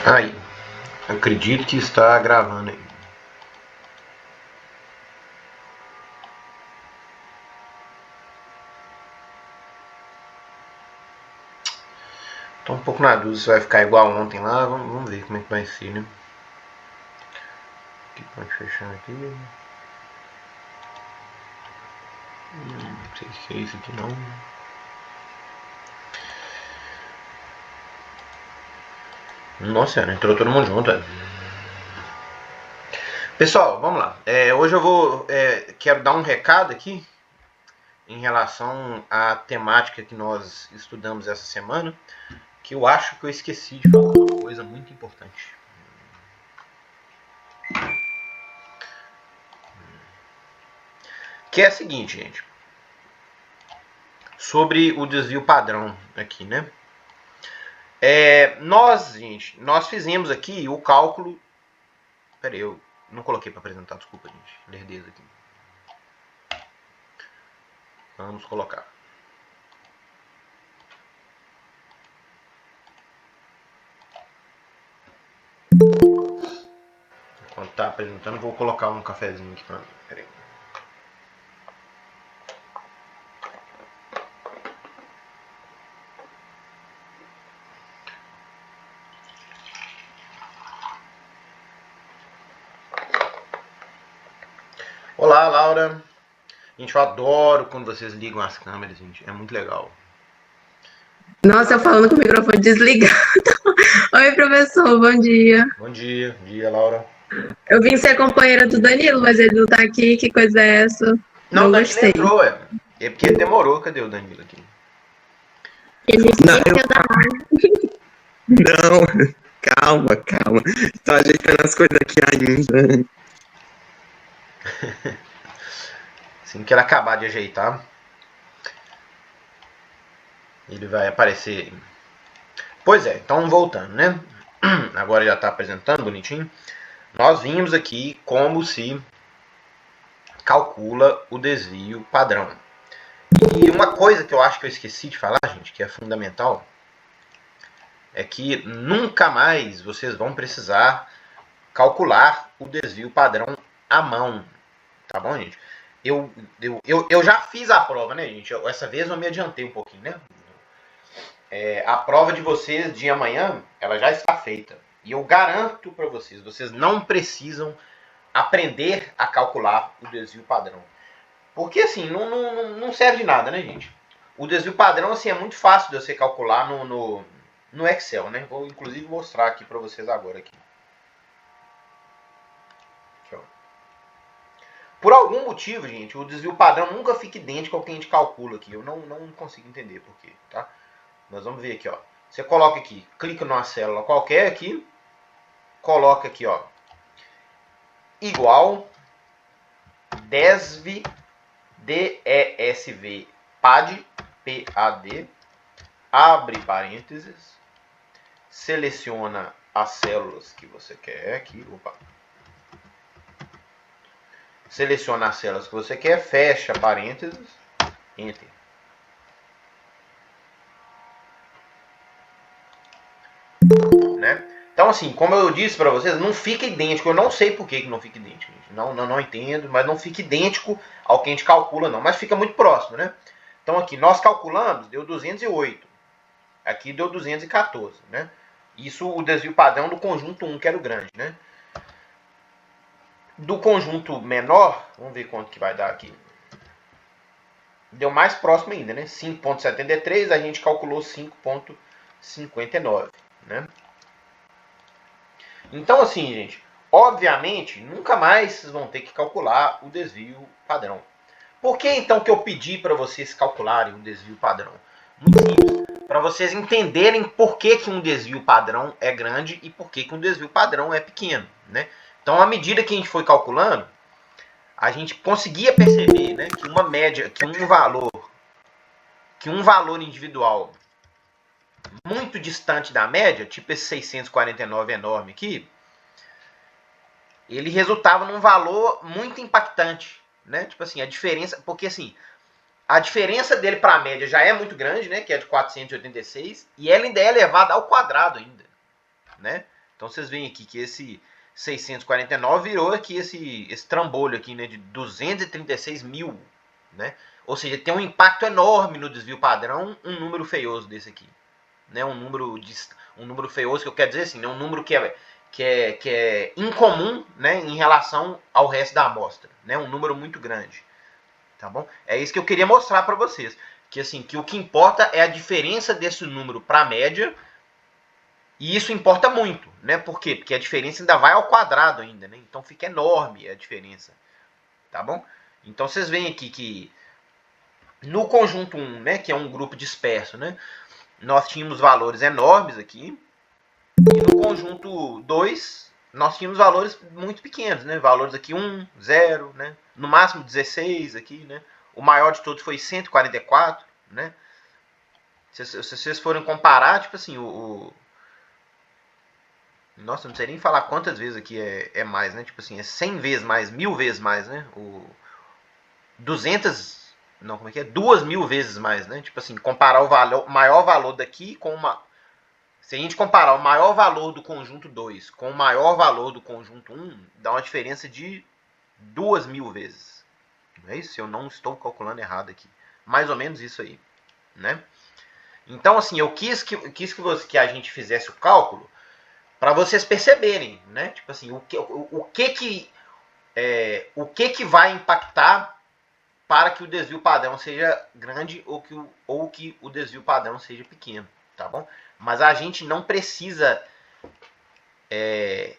Aí, acredito que está gravando aí. Tô um pouco na dúvida se vai ficar igual ontem lá. Vamos ver como é que vai ser, né? Aqui, pode fechar aqui. Não sei se é isso aqui não. Nossa, entrou todo mundo junto. Pessoal, vamos lá. Hoje eu quero dar um recado aqui em relação à temática que nós estudamos essa semana, que eu acho que eu esqueci de falar uma coisa muito importante. Que é a seguinte, gente. Sobre o desvio padrão aqui, né? Nós fizemos aqui o cálculo. Peraí, eu não coloquei para apresentar, desculpa, gente. Lerdeza aqui. Vamos colocar. Enquanto tá apresentando, vou colocar um cafezinho aqui para mim. Peraí. Olá, Laura. Gente, eu adoro quando vocês ligam as câmeras, gente. É muito legal. Nossa, eu falando com o microfone desligado. Oi, professor, bom dia. Bom dia, Laura. Eu vim ser companheira do Danilo, mas ele não tá aqui. Que coisa é essa? Não, o Não Danilo gostei. entrou, é. É porque demorou. Cadê o Danilo aqui? Ele Não, esqueceu da não, calma. Tô ajeitando as coisas aqui ainda. Assim que ele acabar de ajeitar, ele vai aparecer. Pois é, então voltando, né? Agora já está apresentando bonitinho. Nós vimos aqui como se calcula o desvio padrão. E uma coisa que eu acho que eu esqueci de falar, gente, que é fundamental, é que nunca mais vocês vão precisar calcular o desvio padrão à mão. Tá bom, gente? Eu já fiz a prova, né, gente? Essa vez eu me adiantei um pouquinho, né? A prova de vocês de amanhã, ela já está feita. E eu garanto para vocês, vocês não precisam aprender a calcular o desvio padrão. Porque assim, não serve de nada, né, gente? O desvio padrão assim, é muito fácil de você calcular no Excel, né? Vou inclusive mostrar aqui para vocês agora. Aqui, ó. Por algum motivo, gente, o desvio padrão nunca fica idêntico ao que a gente calcula aqui. Eu não consigo entender por quê, tá? Nós vamos ver aqui, ó. Você coloca aqui, clica numa célula qualquer aqui, coloca aqui, ó, igual desv, DESV, PAD, PAD, abre parênteses, seleciona as células que você quer aqui, seleciona as células que você quer, fecha parênteses, enter. Né? Então, assim, como eu disse para vocês, não fica idêntico. Eu não sei por que não fica idêntico. Gente. Não entendo, mas não fica idêntico ao que a gente calcula, não. Mas fica muito próximo, né? Então, aqui, nós calculamos, deu 208. Aqui deu 214, né? Isso o desvio padrão do conjunto 1, que era o grande, né? Do conjunto menor, vamos ver quanto que vai dar aqui. Deu mais próximo ainda, né? 5,73, a gente calculou 5,59, né? Então, assim, gente, obviamente, nunca mais vocês vão ter que calcular o desvio padrão. Por que então que eu pedi para vocês calcularem o desvio padrão? Muito simples. Para vocês entenderem por que um desvio padrão é grande e por que um desvio padrão é pequeno, né? Então, à medida que a gente foi calculando, a gente conseguia perceber, né, que uma média, que um valor individual muito distante da média, tipo esse 649 enorme aqui, ele resultava num valor muito impactante, né? Tipo assim, a diferença, porque assim, a diferença dele para a média já é muito grande, né? Que é de 486, e ela ainda é elevada ao quadrado ainda, né? Então vocês veem aqui que esse 649 virou aqui esse trambolho aqui, né, de 236 mil, né? Ou seja, tem um impacto enorme no desvio padrão um número feioso desse aqui, né? Um número feioso que eu quero dizer assim, né? Um número que é incomum, né, em relação ao resto da amostra, né? Um número muito grande, tá bom? É isso que eu queria mostrar para vocês, que assim, que o que importa é a diferença desse número para a média. E isso importa muito, né? Por quê? Porque a diferença ainda vai ao quadrado ainda, né? Então fica enorme a diferença, tá bom? Então vocês veem aqui que no conjunto 1, né, que é um grupo disperso, né, nós tínhamos valores enormes aqui. E no conjunto 2, nós tínhamos valores muito pequenos, né? Valores aqui 1, 0, né? No máximo 16 aqui, né? O maior de todos foi 144, né? Se vocês forem comparar, tipo assim, nossa, não sei nem falar quantas vezes aqui é mais, né? Tipo assim, é 100 vezes mais, 1000 vezes mais, né? 200, não, como é que é? 2000 vezes mais, né? Tipo assim, comparar o maior valor daqui com uma... Se a gente comparar o maior valor do conjunto 2 com o maior valor do conjunto 1, dá uma diferença de 2000 vezes. Não é isso? Se eu não estou calculando errado aqui. Mais ou menos isso aí, né? Então, assim, eu quis que a gente fizesse o cálculo para vocês perceberem, né? Tipo assim, o que vai impactar para que o desvio padrão seja grande ou que o desvio padrão seja pequeno, tá bom? Mas a gente não precisa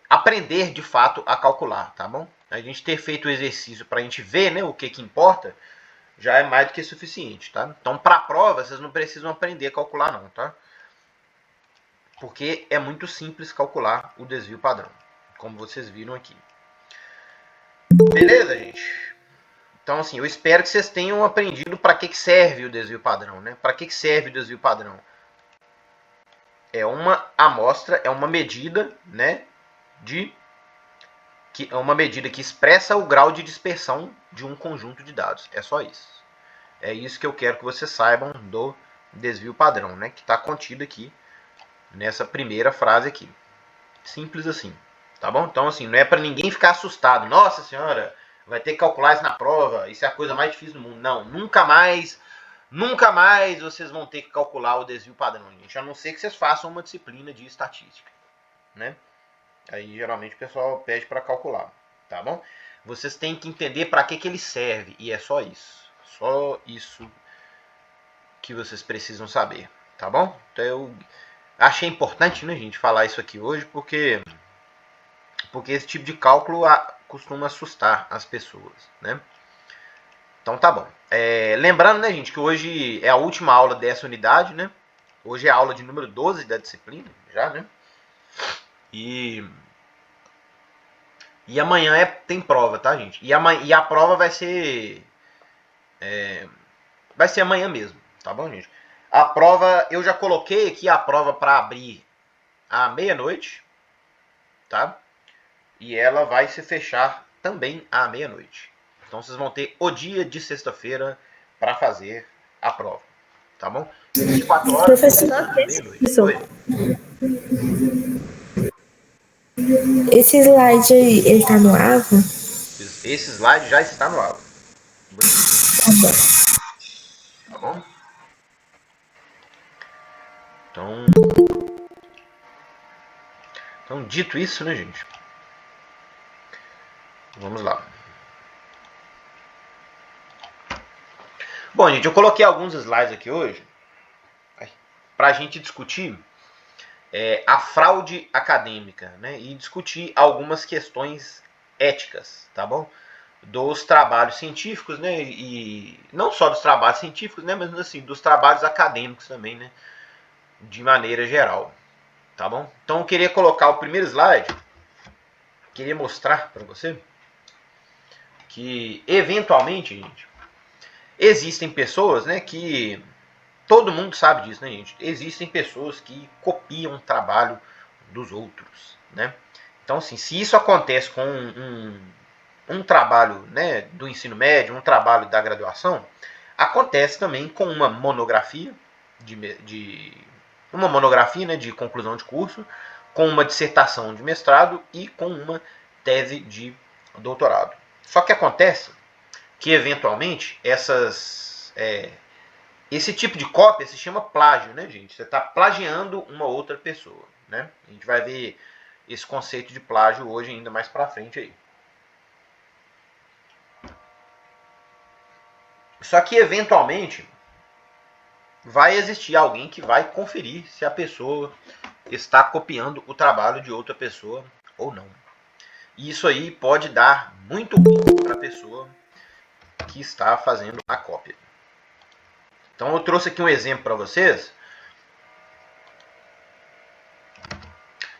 aprender de fato a calcular, tá bom? A gente ter feito o exercício para a gente ver, né, o que importa, já é mais do que suficiente, tá? Então, para a prova, vocês não precisam aprender a calcular não, tá? Porque é muito simples calcular o desvio padrão, como vocês viram aqui. Beleza, gente? Então, assim, eu espero que vocês tenham aprendido para que serve o desvio padrão, né? Para que serve o desvio padrão? É uma amostra, é uma medida, né? É uma medida que expressa o grau de dispersão de um conjunto de dados. É só isso. É isso que eu quero que vocês saibam do desvio padrão, né? Que está contido aqui nessa primeira frase aqui. Simples assim, tá bom? Então, assim, não é para ninguém ficar assustado. Nossa senhora, vai ter que calcular isso na prova, isso é a coisa mais difícil do mundo. Não, nunca mais vocês vão ter que calcular o desvio padrão, gente. A não ser que vocês façam uma disciplina de estatística, né? Aí, geralmente, o pessoal pede para calcular, tá bom? Vocês têm que entender para que ele serve, e é só isso. Só isso que vocês precisam saber, tá bom? Então, eu achei importante, né, gente, falar isso aqui hoje, porque esse tipo de cálculo costuma assustar as pessoas, né? Então tá bom. Lembrando, né, gente, que hoje é a última aula dessa unidade, né? Hoje é a aula de número 12 da disciplina, já, né? E amanhã tem prova, tá, gente? E a prova vai ser amanhã mesmo, tá bom, gente? A prova, eu já coloquei aqui a prova para abrir à meia-noite, tá? E ela vai se fechar também à meia-noite. Então vocês vão ter o dia de sexta-feira para fazer a prova, tá bom? 24 horas, Professor, meia-noite. esse slide aí, ele tá no AVA? Esse slide já está no aula. Tá bom. Tá bom? Então, dito isso, né, gente? Vamos lá. Bom, gente, eu coloquei alguns slides aqui hoje para a gente discutir a fraude acadêmica, né? E discutir algumas questões éticas, tá bom? Dos trabalhos científicos, né? E não só dos trabalhos científicos, né? Mas assim, dos trabalhos acadêmicos também, né? De maneira geral, tá bom? Então eu queria colocar o primeiro slide, queria mostrar para você que eventualmente, gente, existem pessoas, né? Que todo mundo sabe disso, né, gente? Existem pessoas que copiam o trabalho dos outros, né? Então, assim, se isso acontece com um trabalho, né, do ensino médio, um trabalho da graduação, acontece também com uma monografia uma monografia, né, de conclusão de curso, com uma dissertação de mestrado e com uma tese de doutorado. Só que acontece que, eventualmente, esse tipo de cópia se chama plágio, né, gente? Você está plagiando uma outra pessoa, né? A gente vai ver esse conceito de plágio hoje ainda mais para frente aí. Só que, eventualmente, vai existir alguém que vai conferir se a pessoa está copiando o trabalho de outra pessoa ou não. E isso aí pode dar muito ruim para a pessoa que está fazendo a cópia. Então eu trouxe aqui um exemplo para vocês.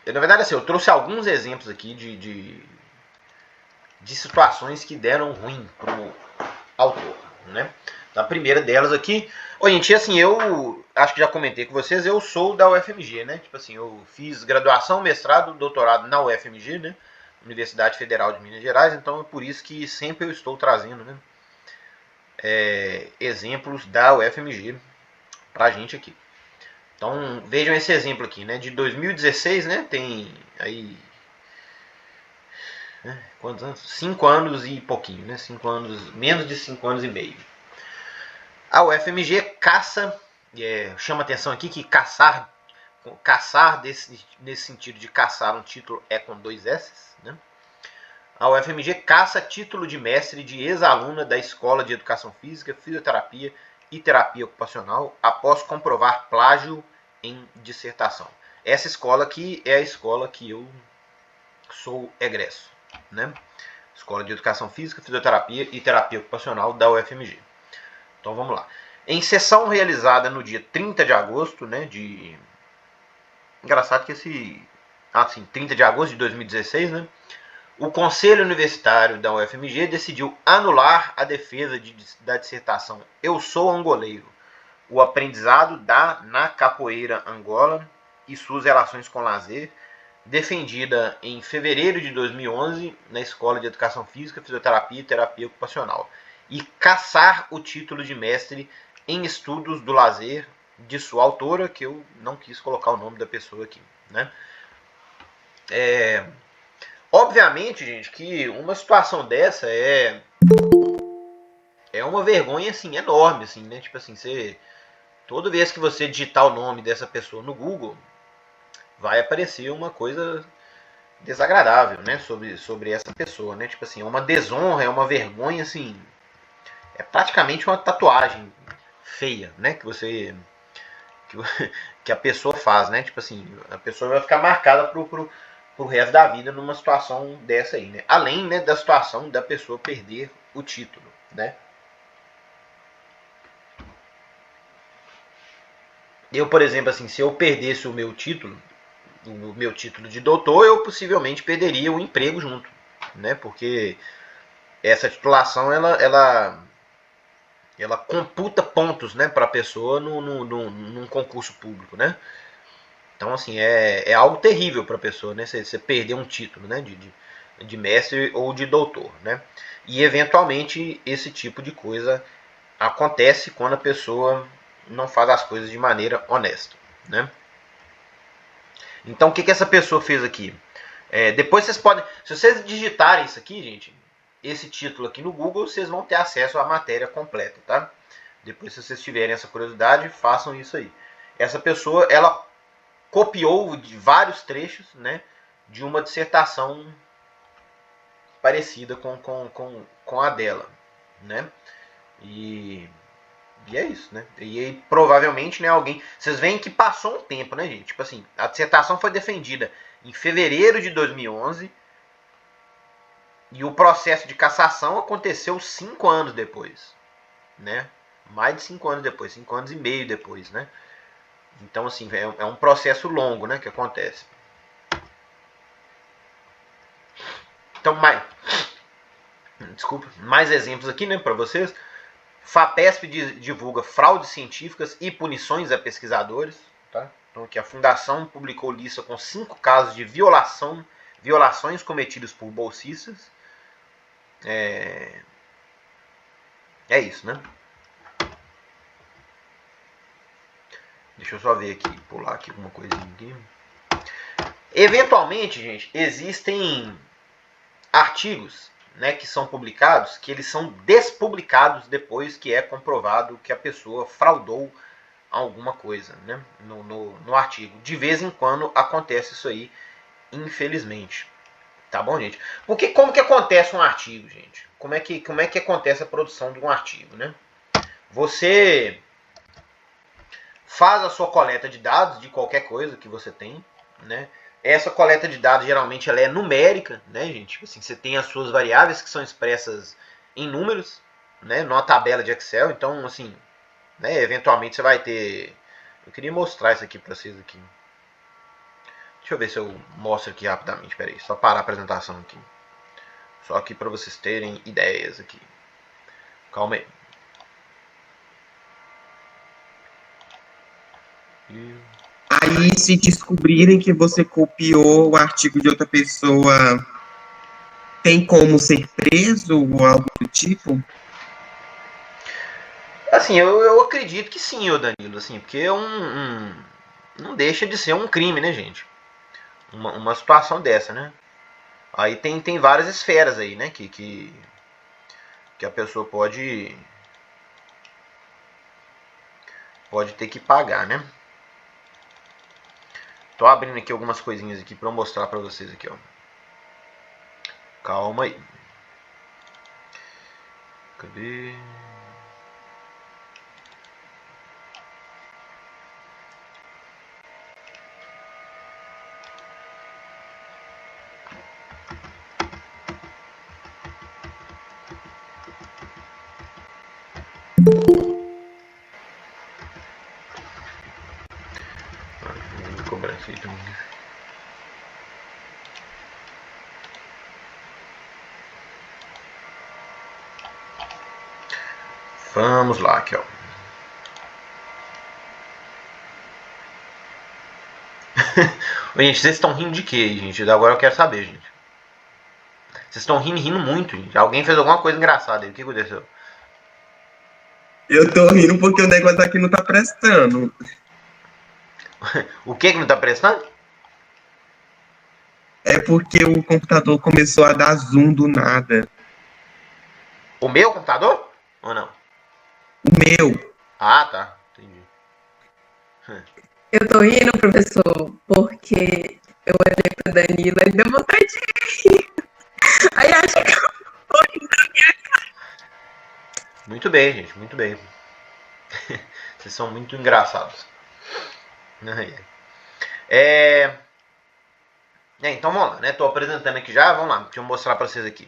Na verdade, assim, eu trouxe alguns exemplos aqui de situações que deram ruim pro autor, né? A primeira delas aqui, gente, assim, eu acho que já comentei com vocês, eu sou da UFMG, né? Tipo assim, eu fiz graduação, mestrado, doutorado na UFMG, né? Universidade Federal de Minas Gerais, então é por isso que sempre eu estou trazendo, né, exemplos da UFMG pra gente aqui. Então vejam esse exemplo aqui, né, de 2016, né, tem aí quantos anos? 5 anos e pouquinho, né, 5 anos, menos de 5 anos e meio. A UFMG caça, chama atenção aqui que caçar nesse sentido de caçar um título é com 2 S, né? A UFMG caça título de mestre de ex-aluna da Escola de Educação Física, Fisioterapia e Terapia Ocupacional após comprovar plágio em dissertação. Essa escola aqui é a escola que eu sou egresso, né? Escola de Educação Física, Fisioterapia e Terapia Ocupacional da UFMG. Então vamos lá. Em sessão realizada no dia 30 de agosto, né, engraçado que 30 de agosto de 2016, né, o Conselho Universitário da UFMG decidiu anular a defesa da dissertação Eu Sou Angoleiro, o aprendizado na capoeira Angola e suas relações com lazer, defendida em fevereiro de 2011 na Escola de Educação Física, Fisioterapia e Terapia Ocupacional, e caçar o título de mestre em estudos do lazer de sua autora, que eu não quis colocar o nome da pessoa aqui, né? Obviamente, gente, que uma situação dessa é uma vergonha assim enorme, assim, né? Tipo assim, toda vez que você digitar o nome dessa pessoa no Google, vai aparecer uma coisa desagradável, né, sobre essa pessoa, né? Tipo assim, é uma desonra, é uma vergonha, assim, é praticamente uma tatuagem feia, né, que a pessoa faz, né? Tipo assim, a pessoa vai ficar marcada pro resto da vida numa situação dessa aí, né? Além, né, da situação da pessoa perder o título, né? Eu, por exemplo, assim, se eu perdesse o meu título de doutor, eu possivelmente perderia o emprego junto, né? Porque essa titulação ela computa pontos, né, para a pessoa num concurso público, né? Então, assim, é algo terrível para a pessoa, né? Você perder um título, né, de mestre ou de doutor, né? E eventualmente esse tipo de coisa acontece quando a pessoa não faz as coisas de maneira honesta, né? Então, o que essa pessoa fez aqui? Depois vocês podem, se vocês digitarem isso aqui, gente, esse título aqui no Google, vocês vão ter acesso à matéria completa, tá? Depois, se vocês tiverem essa curiosidade, façam isso aí. Essa pessoa, ela copiou de vários trechos, né, de uma dissertação parecida com a dela, né? E é isso, né? E aí, provavelmente, né, alguém. Vocês veem que passou um tempo, né, gente? Tipo assim, a dissertação foi defendida em fevereiro de 2011 e o processo de cassação aconteceu 5 anos depois, né? Mais de 5 anos depois, 5 anos e meio depois, né? Então, assim, é um processo longo, né, que acontece. Então, mais exemplos aqui, né, para vocês. FAPESP divulga fraudes científicas e punições a pesquisadores. Tá? Então, aqui a Fundação publicou lista com 5 casos de violações cometidas por bolsistas. É isso, né? Deixa eu só ver aqui, pular aqui alguma coisinha aqui. Eventualmente, gente, existem artigos, né, que são publicados, que eles são despublicados depois que é comprovado que a pessoa fraudou alguma coisa, né, no artigo. De vez em quando acontece isso aí, infelizmente. Tá bom, gente? Porque como que acontece um artigo, gente? Como é que acontece a produção de um artigo, né? Você faz a sua coleta de dados de qualquer coisa que você tem, né? Essa coleta de dados geralmente ela é numérica, né, gente? Tipo assim, você tem as suas variáveis que são expressas em números, né, numa tabela de Excel. Então, assim, né, eventualmente você vai ter. Eu queria mostrar isso aqui para vocês aqui. Deixa eu ver se eu mostro aqui rapidamente. Pera aí, só parar a apresentação aqui. Só aqui para vocês terem ideias aqui. Calma aí. Aí, se descobrirem que você copiou o artigo de outra pessoa, tem como ser preso ou algo do tipo? Assim, eu acredito que sim, ô Danilo, assim, porque é não deixa de ser um crime, né, gente? Uma situação dessa, né? Aí tem várias esferas aí, né, que a pessoa pode ter que pagar, né? Tô abrindo aqui algumas coisinhas aqui para mostrar para vocês aqui, ó. Calma aí. Cadê? Vou cobrar aqui também. Vamos lá, aqui, ó. Gente, vocês estão rindo de quê, gente? Agora eu quero saber, gente. Vocês estão rindo muito, gente. Alguém fez alguma coisa engraçada aí. O que aconteceu? Eu tô rindo porque o negócio aqui não tá prestando. O que não tá prestando? É porque o computador começou a dar zoom do nada. O meu computador? Ou não? O meu. Ah, tá. Entendi. Eu tô rindo, professor, porque eu olhei pra Danila e deu vontade de rir. Aí acho que eu vou rir na minha cara. Muito bem, gente. Muito bem. Vocês são muito engraçados. Então vamos lá, né? Tô apresentando aqui já. Vamos lá. Deixa eu mostrar pra vocês aqui.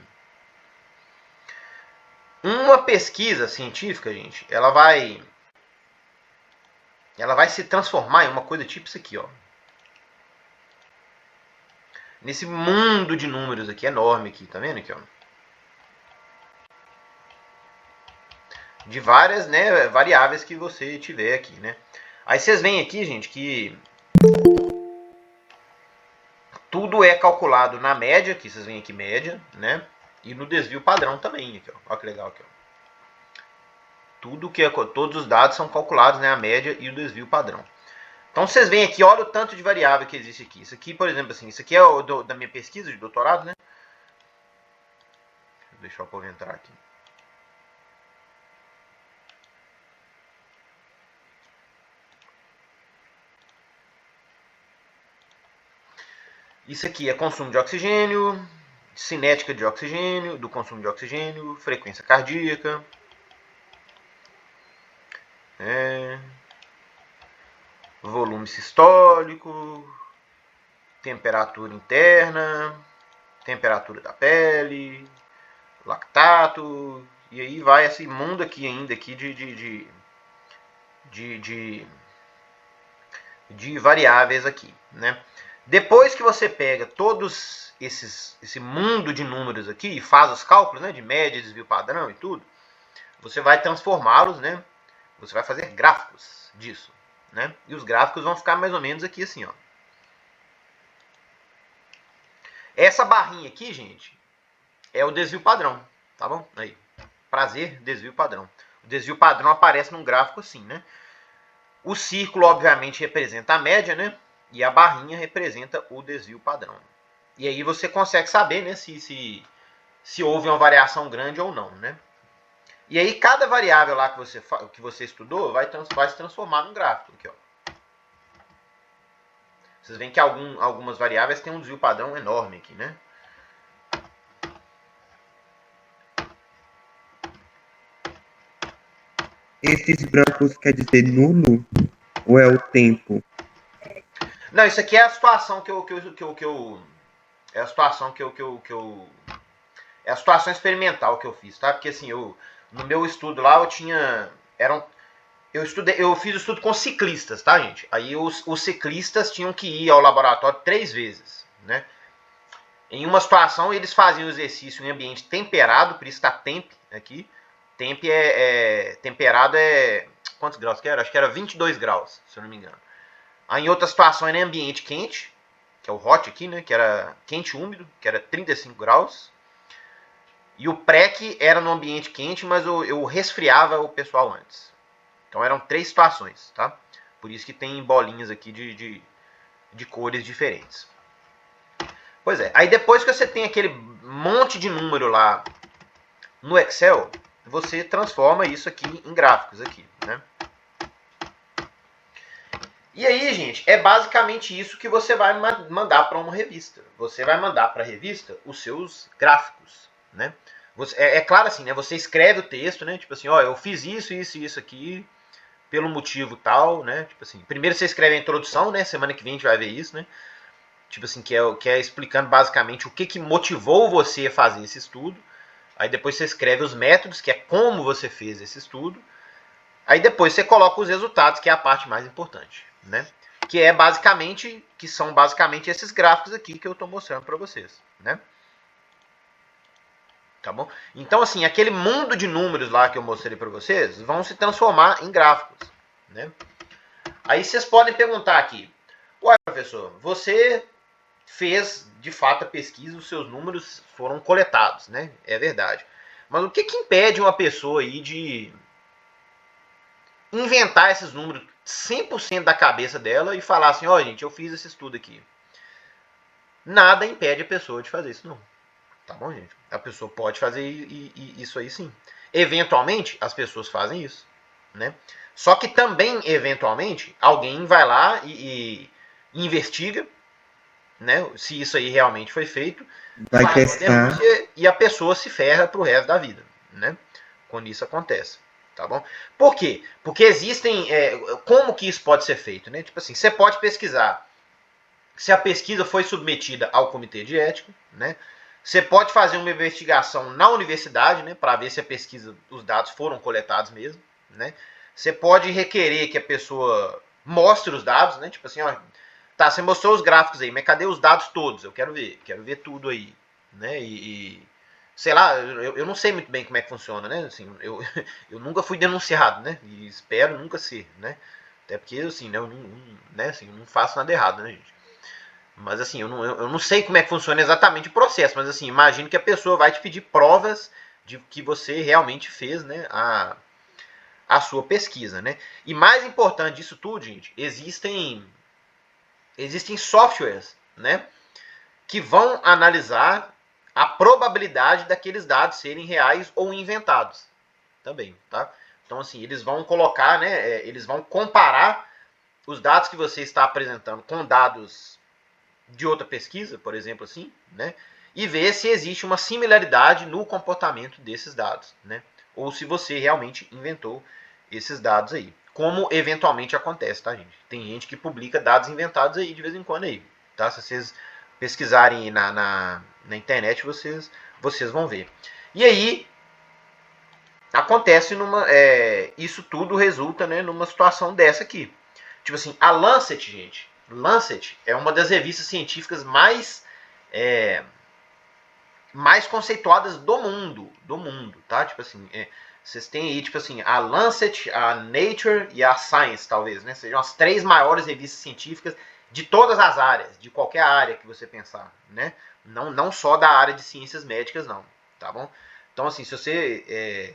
Uma pesquisa científica, gente, ela vai se transformar em uma coisa tipo isso aqui, ó. Nesse mundo de números aqui, enorme aqui, tá vendo aqui, ó? De várias, né, variáveis que você tiver aqui, né? Aí vocês veem aqui, gente, que tudo é calculado na média, aqui vocês veem aqui média, né? E no desvio padrão também, aqui, ó. Olha que legal aqui, ó. Todos os dados são calculados, né, a média e o desvio padrão. Então vocês veem aqui, olha o tanto de variável que existe aqui. Isso aqui, por exemplo, assim, isso aqui é da minha pesquisa de doutorado, né? Deixa eu poder entrar aqui. Isso aqui é consumo de oxigênio, cinética de oxigênio, do consumo de oxigênio, frequência cardíaca, volume sistólico, temperatura interna, temperatura da pele, lactato, e aí vai esse mundo aqui ainda aqui de variáveis aqui, né? Depois que você pega todos esse mundo de números aqui e faz os cálculos, né, de média, desvio padrão e tudo, você vai transformá-los, né? Você vai fazer gráficos disso, né? E os gráficos vão ficar mais ou menos aqui assim, ó. Essa barrinha aqui, gente, é o desvio padrão, tá bom? Aí, prazer, desvio padrão. O desvio padrão aparece num gráfico assim, né? O círculo, obviamente, representa a média, né? E a barrinha representa o desvio padrão. E aí você consegue saber, né, se houve uma variação grande ou não, né? E aí cada variável lá que você estudou vai se transformar num gráfico. Aqui, ó. Vocês veem que algumas variáveis têm um desvio padrão enorme aqui, né? Esses brancos quer dizer nulo? Ou é o tempo? Não, isso aqui é a situação é a situação é a situação experimental que eu fiz, tá? Porque assim, no meu estudo lá eu tinha eu fiz o estudo com ciclistas, tá, gente? Aí os ciclistas tinham que ir ao laboratório 3 vezes, né? Em uma situação eles faziam o exercício em ambiente temperado, por isso está temp aqui. Temp temperado é quantos graus que era? Acho que era 22 graus, se eu não me engano. Aí em outra situação era em ambiente quente, que é o hot aqui, né? Que era quente e úmido, que era 35 graus. E o pré-que era no ambiente quente, mas eu resfriava o pessoal antes. Então eram 3 situações, tá? Por isso que tem bolinhas aqui de cores diferentes. Pois é, aí depois que você tem aquele monte de número lá no Excel, você transforma isso aqui em gráficos aqui, né? E aí, gente, é basicamente isso que você vai mandar para uma revista. Você vai mandar para a revista os seus gráficos, né? É claro assim, né? Você escreve o texto, né? Tipo assim, ó, eu fiz isso, isso e isso aqui, pelo motivo tal, né? Tipo assim, primeiro você escreve a introdução, né? Semana que vem a gente vai ver isso, né? Tipo assim, que é explicando basicamente o que motivou você a fazer esse estudo. Aí depois você escreve os métodos, que é como você fez esse estudo. Aí depois você coloca os resultados, que é a parte mais importante, né? Que são basicamente esses gráficos aqui que eu estou mostrando para vocês, né? Tá bom? Então, assim, aquele mundo de números lá que eu mostrei para vocês vão se transformar em gráficos, né? Aí vocês podem perguntar aqui, ué, professor, você fez de fato a pesquisa, os seus números foram coletados, né? É verdade. Mas o que impede uma pessoa aí de inventar esses números 100% da cabeça dela e falar assim, ó, gente, eu fiz esse estudo aqui. Nada impede a pessoa de fazer isso, não. Tá bom, gente? A pessoa pode fazer isso aí sim. Eventualmente, as pessoas fazem isso, né? Só que também, eventualmente, alguém vai lá e investiga, né? Se isso aí realmente foi feito, Vai faz uma testar. denúncia e a pessoa se ferra pro resto da vida, né? Quando isso acontece. Tá bom? Por quê? Porque existem. Como que isso pode ser feito? Né? Tipo assim, você pode pesquisar se a pesquisa foi submetida ao comitê de ética, né? Você pode fazer uma investigação na universidade, né, para ver se a pesquisa, os dados foram coletados mesmo, né? Você pode requerer que a pessoa mostre os dados, né? Tipo assim, ó, tá, você mostrou os gráficos aí, mas cadê os dados todos? Eu quero ver tudo aí, né? Sei lá, eu não sei muito bem como é que funciona, né? Assim, eu nunca fui denunciado, né? E espero nunca ser, né? Até porque, assim, né, eu não faço nada errado, né, gente? Mas, assim, eu não sei como é que funciona exatamente o processo, mas, assim, imagino que a pessoa vai te pedir provas de que você realmente fez, né, a sua pesquisa, né? E mais importante disso tudo, gente, existem softwares, né, que vão analisar a probabilidade daqueles dados serem reais ou inventados também, tá? Então, assim, eles vão colocar, né, eles vão comparar os dados que você está apresentando com dados de outra pesquisa, por exemplo, assim, né, e ver se existe uma similaridade no comportamento desses dados, né, ou se você realmente inventou esses dados aí. Como eventualmente acontece, tá, gente? Tem gente que publica dados inventados aí de vez em quando aí, tá? Se vocês pesquisarem na internet, vocês vão ver. E aí, acontece isso tudo resulta, né, numa situação dessa aqui. Tipo assim, a Lancet, gente, Lancet é uma das revistas científicas mais conceituadas do mundo, tá? Tipo assim, vocês têm aí, tipo assim, a Lancet, a Nature e a Science, talvez, né? Sejam as 3 maiores revistas científicas de todas as áreas, de qualquer área que você pensar, né? Não só da área de ciências médicas, não, tá bom? Então, assim, se você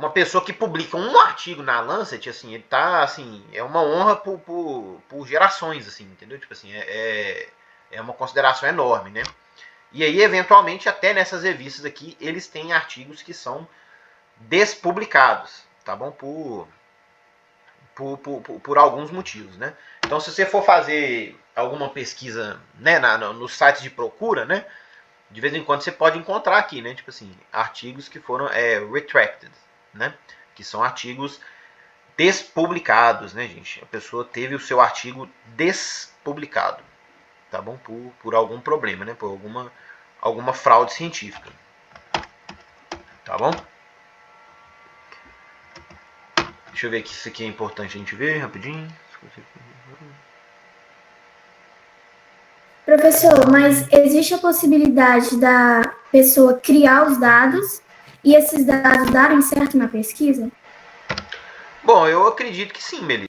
uma pessoa que publica um artigo na Lancet, assim, ele tá, assim, é uma honra por gerações, assim, entendeu? Tipo assim, é uma consideração enorme, né? E aí, eventualmente, até nessas revistas aqui, eles têm artigos que são despublicados, tá bom? Por alguns motivos, né? Então, se você for fazer alguma pesquisa, né, nos sites de procura, né, de vez em quando você pode encontrar aqui, né, tipo assim, artigos que foram retracted, né, que são artigos despublicados, né, gente? A pessoa teve o seu artigo despublicado, tá bom? Por algum problema, né, por alguma fraude científica, tá bom? Deixa eu ver aqui, isso aqui é importante a gente ver rapidinho. Professor, mas existe a possibilidade da pessoa criar os dados e esses dados darem certo na pesquisa? Bom, eu acredito que sim, Melissa.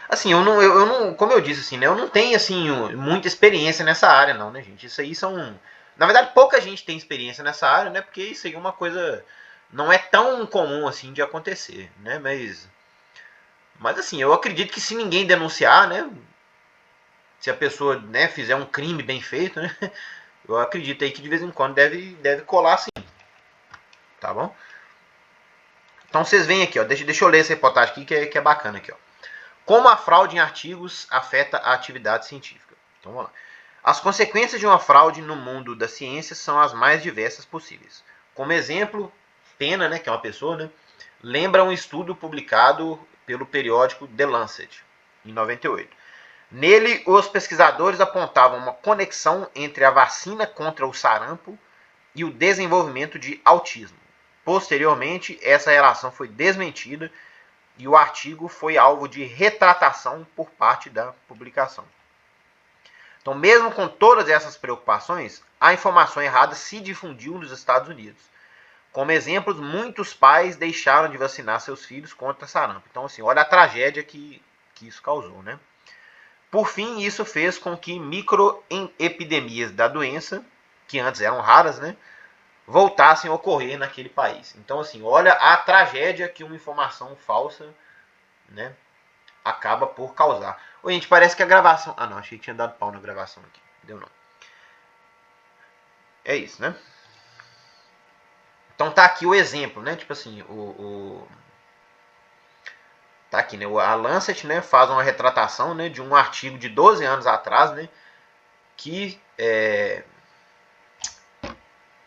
Assim, eu não, como eu disse, assim, né, eu não tenho, assim, muita experiência nessa área, não, né, gente? Isso aí são... Na verdade, pouca gente tem experiência nessa área, né, porque isso aí é uma coisa... Não é tão comum, assim, de acontecer, né, mas assim, eu acredito que se ninguém denunciar, né, se a pessoa, né, fizer um crime bem feito, né, eu acredito aí que de vez em quando deve colar sim, tá bom? Então vocês veem aqui, ó, deixa eu ler essa reportagem aqui que é bacana aqui, ó. Como a fraude em artigos afeta a atividade científica. Então vamos lá. As consequências de uma fraude no mundo da ciência são as mais diversas possíveis. Como exemplo, Pena, né, que é uma pessoa, né, lembra um estudo publicado pelo periódico The Lancet, em 98. Nele, os pesquisadores apontavam uma conexão entre a vacina contra o sarampo e o desenvolvimento de autismo. Posteriormente, essa relação foi desmentida e o artigo foi alvo de retratação por parte da publicação. Então, mesmo com todas essas preocupações, a informação errada se difundiu nos Estados Unidos. Como exemplos, muitos pais deixaram de vacinar seus filhos contra sarampo. Então, assim, olha a tragédia que isso causou, né? Por fim, isso fez com que microepidemias da doença, que antes eram raras, né, voltassem a ocorrer naquele país. Então, assim, olha a tragédia que uma informação falsa, né, acaba por causar. Oi, gente, parece que a gravação... Ah, não, achei que tinha dado pau na gravação aqui. Deu não. É isso, né? Então tá aqui o exemplo, né? Tipo assim, tá aqui, né? A Lancet, né, faz uma retratação, né, de um artigo de 12 anos atrás, né, que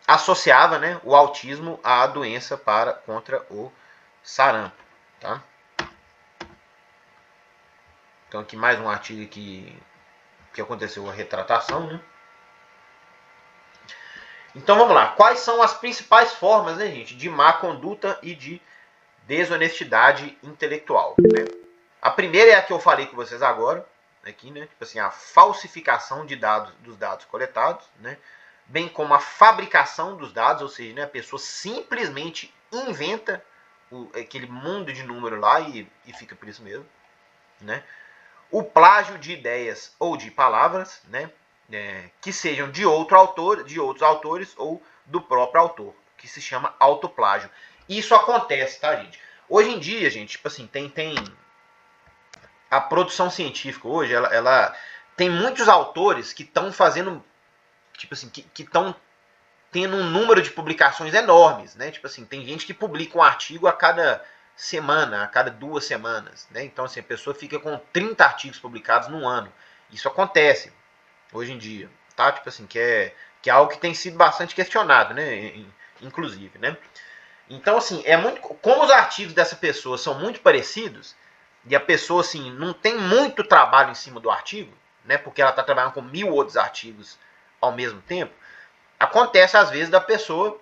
associava, né, o autismo à doença contra o sarampo, tá? Então aqui mais um artigo que aconteceu a retratação, né? Então vamos lá. Quais são as principais formas, né, gente, de má conduta e de desonestidade intelectual, né? A primeira é a que eu falei com vocês agora, aqui, né? Tipo assim, a falsificação dos dados coletados, né? Bem como a fabricação dos dados, ou seja, né, a pessoa simplesmente inventa aquele mundo de número lá e fica por isso mesmo, né? O plágio de ideias ou de palavras, né, que sejam de outros autores ou do próprio autor, que se chama autoplágio. Isso acontece, tá, gente? Hoje em dia, gente, tipo assim, tem a produção científica hoje, ela tem muitos autores que estão fazendo, tipo assim, que estão tendo um número de publicações enormes, né? Tipo assim, tem gente que publica um artigo a cada semana, a cada 2 semanas, né? Então, assim, a pessoa fica com 30 artigos publicados num ano. Isso acontece hoje em dia, tá? Tipo assim, que é algo que tem sido bastante questionado, né? Inclusive, né? Então, assim, como os artigos dessa pessoa são muito parecidos e a pessoa, assim, não tem muito trabalho em cima do artigo, né? Porque ela está trabalhando com 1000 outros artigos ao mesmo tempo. Acontece, às vezes, da pessoa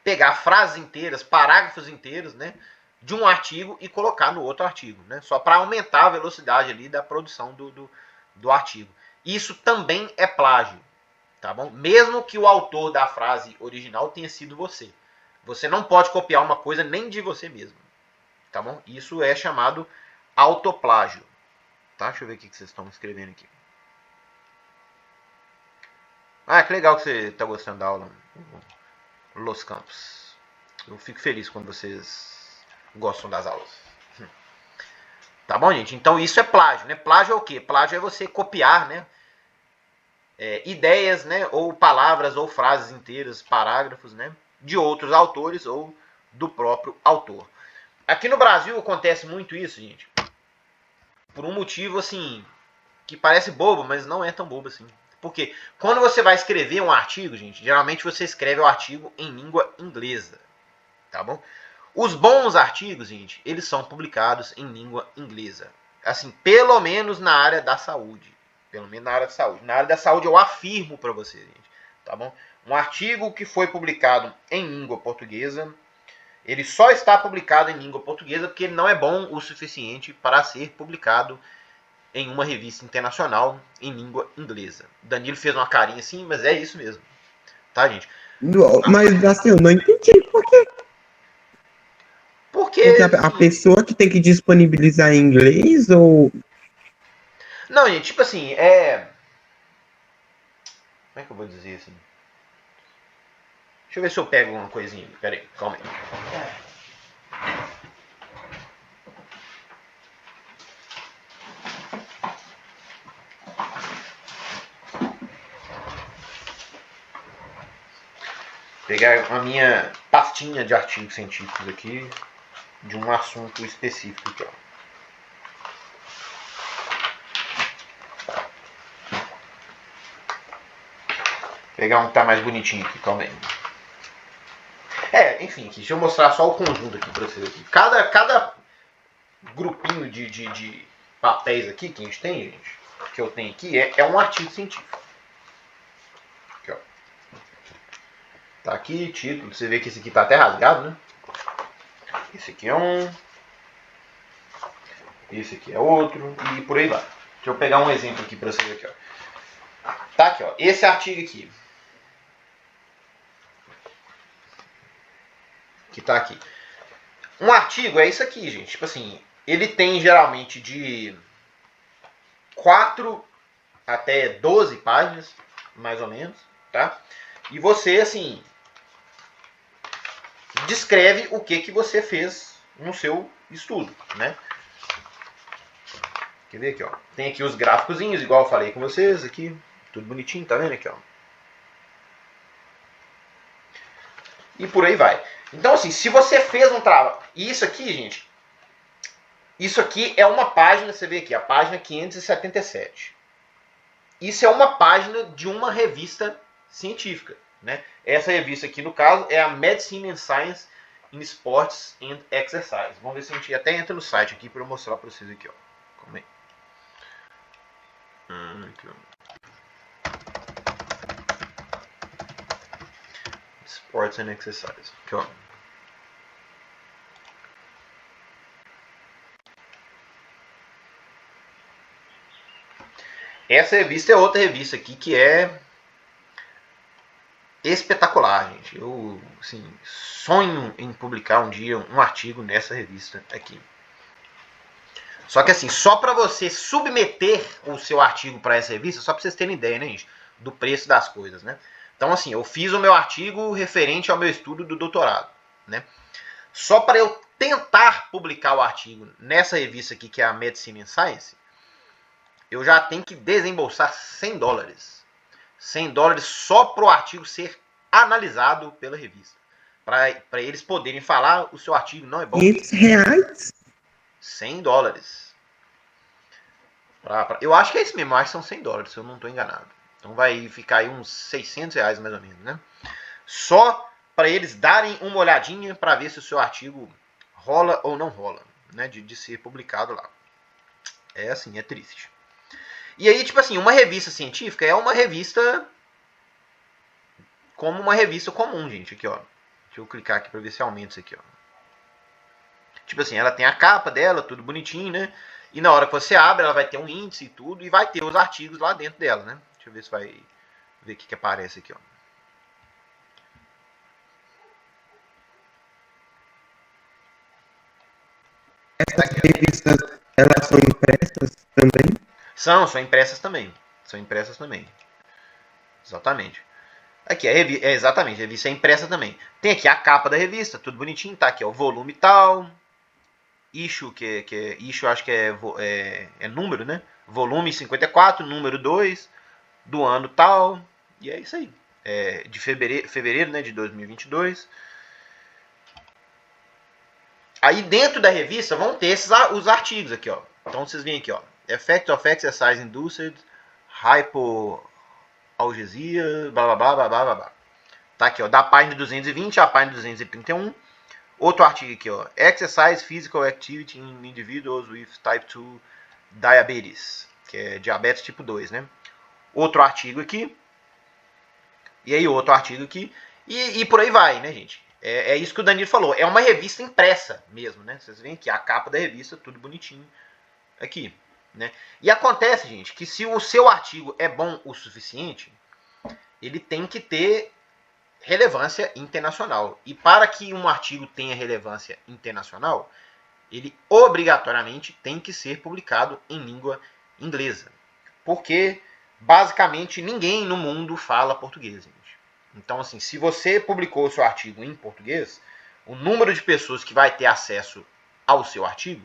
pegar frases inteiras, parágrafos inteiros, né, de um artigo e colocar no outro artigo, né, só para aumentar a velocidade ali da produção do artigo. Isso também é plágio, tá bom? Mesmo que o autor da frase original tenha sido você. Você não pode copiar uma coisa nem de você mesmo, tá bom? Isso é chamado autoplágio, tá? Deixa eu ver o que vocês estão escrevendo aqui. Ah, que legal que você está gostando da aula, Los Campos. Eu fico feliz quando vocês gostam das aulas. Tá bom, gente? Então isso é plágio, né? Plágio é o quê? Plágio é você copiar, né? Ideias, né? Ou palavras, ou frases inteiras, parágrafos, né? De outros autores ou do próprio autor. Aqui no Brasil acontece muito isso, gente. Por um motivo, assim, que parece bobo, mas não é tão bobo assim. Porque quando você vai escrever um artigo, gente, geralmente você escreve o artigo em língua inglesa, tá bom? Os bons artigos, gente, eles são publicados em língua inglesa. Assim, pelo menos na área da saúde. Pelo menos na área da saúde. Na área da saúde eu afirmo para você, gente, tá bom? Um artigo que foi publicado em língua portuguesa, ele só está publicado em língua portuguesa porque ele não é bom o suficiente para ser publicado em uma revista internacional em língua inglesa. Danilo fez uma carinha assim, mas é isso mesmo. Tá, gente? Mas assim, eu não entendi por quê. Porque Porque a pessoa que tem que disponibilizar em inglês ou. não, gente, tipo assim, como é que eu vou dizer assim? Deixa eu ver se eu pego uma coisinha. Pera aí, calma aí. Pegar a minha pastinha de artigos científicos aqui, de um assunto específico aqui, ó. Pegar um que tá mais bonitinho aqui, calma aí. Enfim, aqui, deixa eu mostrar só o conjunto aqui pra vocês aqui. Cada grupinho de papéis aqui que a gente tem, gente, que eu tenho aqui, é um artigo científico. Aqui, ó. Tá aqui, título, você vê que esse aqui tá até rasgado, né? Esse aqui é um. Esse aqui é outro, e por aí vai. Deixa eu pegar um exemplo aqui pra vocês aqui, ó. Tá aqui, ó. Esse artigo aqui. Que tá aqui. Um artigo é isso aqui, gente. Tipo assim, ele tem geralmente de 4 até 12 páginas, mais ou menos, tá? E você, assim, descreve o que você fez no seu estudo, né? Quer ver aqui, ó? Tem aqui os gráficozinhos, igual eu falei com vocês, aqui, tudo bonitinho, tá vendo aqui, ó? E por aí vai. Então, assim, se você fez um trabalho... E isso aqui, gente... Isso aqui é uma página, você vê aqui, a página 577. Isso é uma página de uma revista científica, né? Essa revista aqui, no caso, é a Medicine and Science in Sports and Exercise. Vamos ver se a gente até entra no site aqui para eu mostrar para vocês aqui, ó. Calma aí. Aqui, ó. Sports and Exercise. Aqui, ó. Essa revista é outra revista aqui que é espetacular, gente. Eu, assim, sonho em publicar um dia um artigo nessa revista aqui. Só que assim, só para você submeter o seu artigo para essa revista, só para vocês terem ideia, né, gente, do preço das coisas, né? Então, assim, eu fiz o meu artigo referente ao meu estudo do doutorado, né? Só para eu tentar publicar o artigo nessa revista aqui, que é a Medicine and Science, eu já tenho que desembolsar $100. $100 só para o artigo ser analisado pela revista. Para eles poderem falar, o seu artigo não é bom. R$500? $100. Eu acho que é isso mesmo, eu acho que são $100, se eu não estou enganado. Então vai ficar aí uns R$600 mais ou menos, né? Só para eles darem uma olhadinha para ver se o seu artigo rola ou não rola, né? De ser publicado lá. É assim, é triste. E aí, tipo assim, uma revista científica é uma revista como uma revista comum, gente. Aqui, ó. Deixa eu clicar aqui para ver se aumenta isso aqui, ó. Tipo assim, ela tem a capa dela, tudo bonitinho, né? E na hora que você abre, ela vai ter um índice e tudo, e vai ter os artigos lá dentro dela, né? Deixa eu ver se vai ver o que aparece aqui, ó. Essas revistas, elas são impressas também? São impressas também. São impressas também. Exatamente. Aqui, exatamente, a revista é impressa também. Tem aqui a capa da revista, tudo bonitinho, tá aqui, ó, o volume tal, issue, issue acho que é número, né? Volume 54, número 2, do ano tal, e é isso aí. De fevereiro, né, de 2022. Aí dentro da revista vão ter os artigos aqui, ó. Então vocês veem aqui, ó. Effect of Exercise Induced Hypoalgesia, blá blá blá blá blá blá. Tá aqui, ó, da página 220 à página 231. Outro artigo aqui, ó. Exercise Physical Activity in Individuals with Type 2 Diabetes, que é diabetes tipo 2, né? Outro artigo aqui. E aí outro artigo aqui. E por aí vai, né, gente? É isso que o Danilo falou. É uma revista impressa mesmo, né? Vocês veem aqui a capa da revista, tudo bonitinho aqui, né? E acontece, gente, que se o seu artigo é bom o suficiente, ele tem que ter relevância internacional. E para que um artigo tenha relevância internacional, ele obrigatoriamente tem que ser publicado em língua inglesa. Porque, basicamente, ninguém no mundo fala português, gente. Então, assim, se você publicou o seu artigo em português, o número de pessoas que vai ter acesso ao seu artigo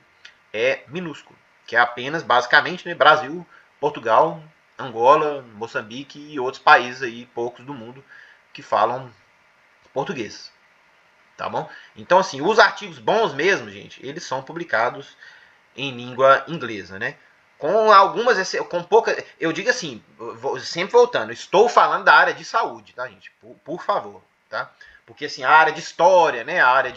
é minúsculo. Que é apenas, basicamente, né, Brasil, Portugal, Angola, Moçambique e outros países aí, poucos do mundo, que falam português. Tá bom? Então, assim, os artigos bons mesmo, gente, eles são publicados em língua inglesa, né? Com algumas, com pouca, eu digo assim, sempre voltando, estou falando da área de saúde, tá, gente? Por favor, tá? Porque, assim, a área de história, né, a área